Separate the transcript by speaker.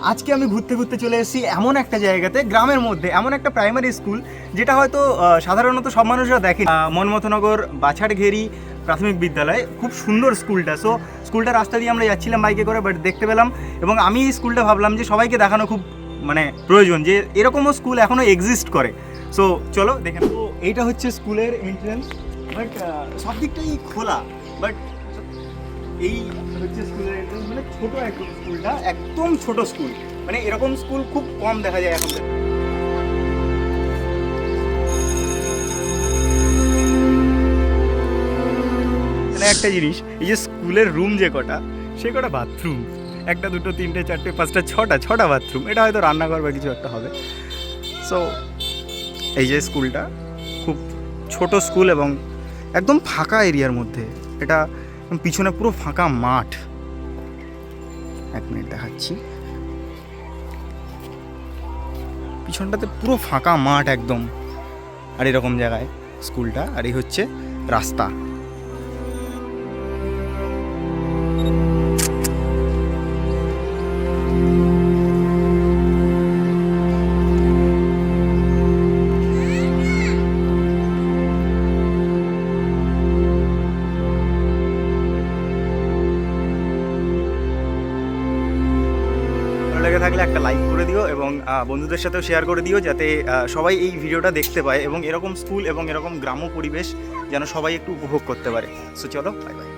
Speaker 1: আজকে আমি ঘুরতে ঘুরতে চলে এসেছি এমন একটা জায়গাতে, গ্রামের মধ্যে এমন একটা প্রাইমারি স্কুল যেটা হয়তো সাধারণত সব মানুষরা দেখে। মনমথনগর বাছাড়ঘেরি প্রাথমিক বিদ্যালয়, খুব সুন্দর স্কুলটা। সো স্কুলটা রাস্তা দিয়ে আমরা যাচ্ছিলাম বাইকে করে, বাট দেখতে পেলাম এবং আমি এই স্কুলটা ভাবলাম যে সবাইকে দেখানো খুব মানে প্রয়োজন, যে এরকমও স্কুল এখনও এক্সিস্ট করে। সো চলো দেখে নেবো। এইটা হচ্ছে স্কুলের এন্ট্রান্স, বাট সব দিকটাই খোলা। বাট এই হচ্ছে স্কুলের এন্ট্রান্স, মানে ছোট একদম স্কুলটা, একদম ছোট স্কুল। মানে এরকম স্কুল খুব কম দেখা যায় এখন। মানে একটা জিনিস, এই যে স্কুলের রুম যে কটা, সে কটা বাথরুম, একটা দুটো তিনটে চারটে পাঁচটা ছটা বাথরুম। এটা হয়তো রান্নাঘর বা কিছু একটা হবে। সো এই যে স্কুলটা খুব ছোট স্কুল এবং একদম ফাঁকা এরিয়ার মধ্যে। এটা পিছনে পুরো ফাঁকা মাঠ। এক মিনিট দেখাচ্ছি, পিছনটাতে পুরো ফাঁকা মাঠ একদম, আর এরকম জায়গায় স্কুলটা। আর এই হচ্ছে রাস্তা। লেগে থাকলে একটা লাইক করে দিও এবং বন্ধুদের সাথেও শেয়ার করে দিও, যাতে সবাই এই ভিডিওটা দেখতে পায় এবং এরকম স্কুল এবং এরকম গ্রাম্য পরিবেশ যেন সবাই একটু উপভোগ করতে পারে। সো চলো, বাই বাই।